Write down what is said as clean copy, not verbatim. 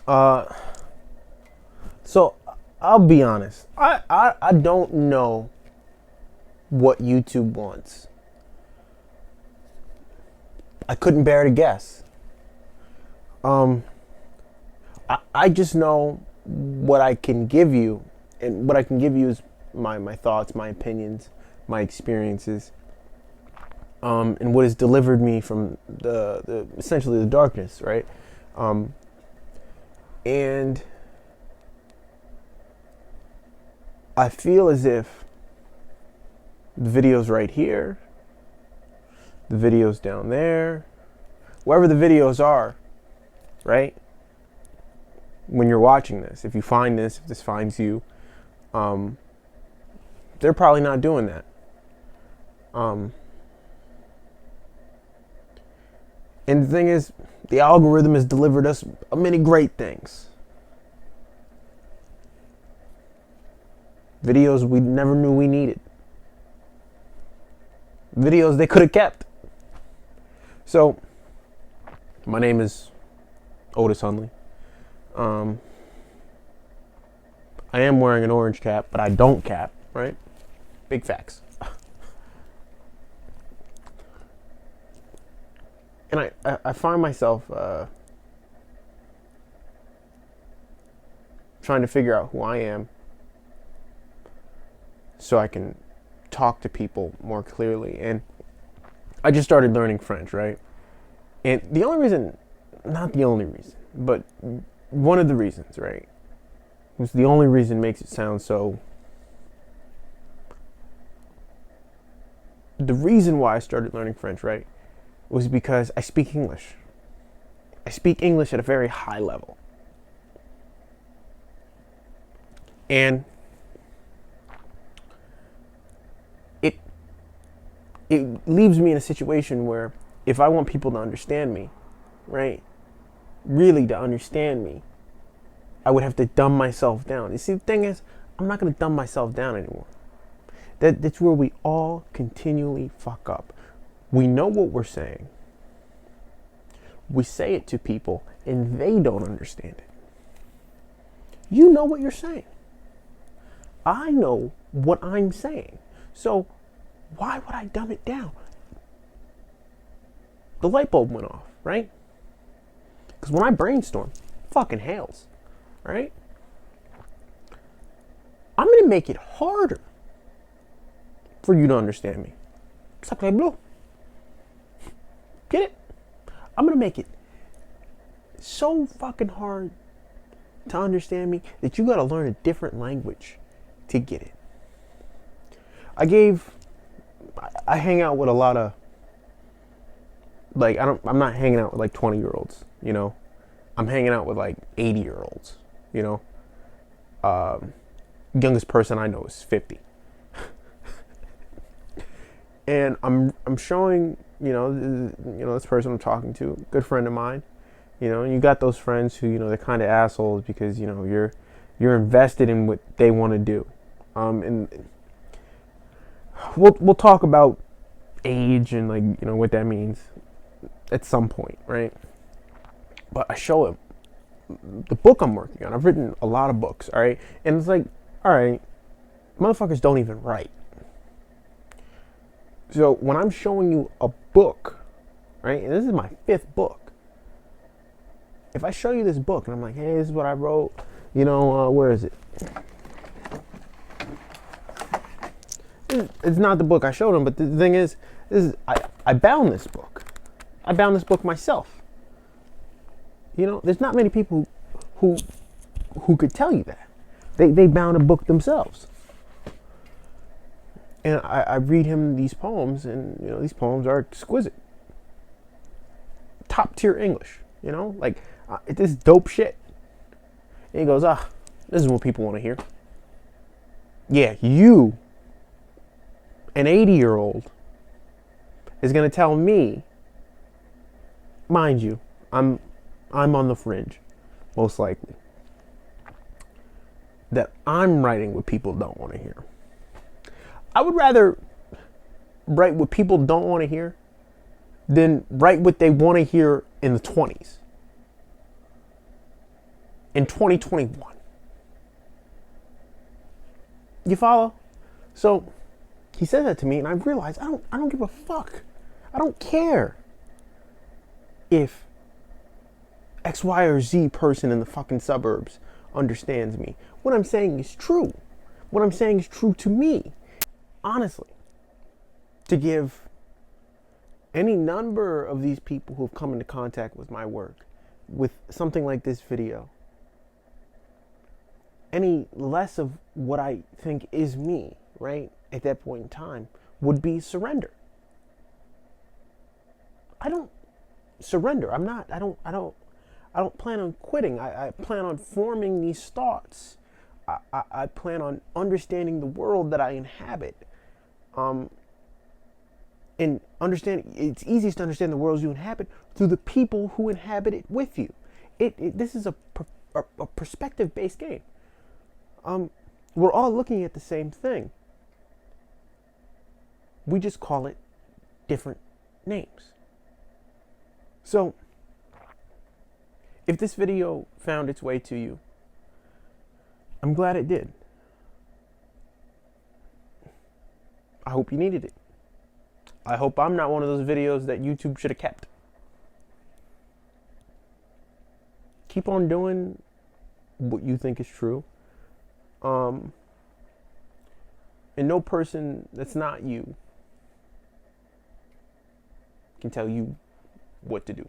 Uh, so I'll be honest. I don't know what YouTube wants. I couldn't bear to guess. I just know what I can give you, and what I can give you is my thoughts, my opinions, my experiences, and what has delivered me from the essentially the darkness, right? And I feel as if the videos right here, the videos down there, wherever the videos are, right? When you're watching this, if you find this, if this finds you, they're probably not doing that. And the thing is, the algorithm has delivered us many great things. Videos we never knew we needed. Videos they could have kept. So, my name is Otis Hundley. I am wearing an orange cap, but I don't cap, right? Big facts. And I find myself trying to figure out who I am so I can talk to people more clearly. And I just started learning French, right? And the only reason, not the only reason, but one of the reasons, right? Was the only reason makes it sound so. The reason why I started learning French, right, was because I speak English. I speak English at a very high level. And it leaves me in a situation where if I want people to understand me, right, really to understand me, I would have to dumb myself down. You see, the thing is, I'm not going to dumb myself down anymore. That's where we all continually fuck up. We know what we're saying. We say it to people and they don't understand it. You know what you're saying. I know what I'm saying. So why would I dumb it down? The light bulb went off, right? Because when I brainstorm, fucking hails, right? I'm going to make it harder for you to understand me. Sacre bleu. Get it? I'm going to make it so fucking hard to understand me that you got to learn a different language to get it. I hang out with a lot of, like, I'm not hanging out with like 20-year-olds, you know? I'm hanging out with like 80-year-olds, you know? Youngest person I know is 50. And I'm showing, this person I'm talking to, good friend of mine, and you got those friends who, they're kind of assholes because, you're invested in what they want to do. And we'll talk about age and what that means at some point, right? But I show him the book I'm working on. I've written a lot of books, all right? And it's like, all right, motherfuckers don't even write. So when I'm showing you a book, right, and this is my 5th book, if I show you this book and I'm like, hey, this is what I wrote, where is it? It's not the book I showed him, but the thing is I bound this book. I bound this book myself. There's not many people who could tell you that. They bound a book themselves. And I read him these poems, and these poems are exquisite, top tier English. This is dope shit. And he goes, this is what people want to hear. Yeah, you, an 80-year-old, is gonna tell me, mind you, I'm on the fringe, most likely, that I'm writing what people don't want to hear. I would rather write what people don't want to hear than write what they want to hear in the 20s. in 2021. You follow? So he said that to me, and I realized I don't give a fuck. I don't care if X, Y, or Z person in the fucking suburbs understands me. What I'm saying is true. What I'm saying is true to me. Honestly, to give any number of these people who've come into contact with my work, with something like this video, any less of what I think is me, right, at that point in time, would be surrender. I don't surrender. I don't plan on quitting. I plan on forming these thoughts. I plan on understanding the world that I inhabit. And understand, it's easiest to understand the world you inhabit through the people who inhabit it with you. This is a perspective-based game. We're all looking at the same thing. We just call it different names. So, if this video found its way to you, I'm glad it did. I hope you needed it. I hope I'm not one of those videos that YouTube should have kept. Keep on doing what you think is true. And no person that's not you can tell you what to do.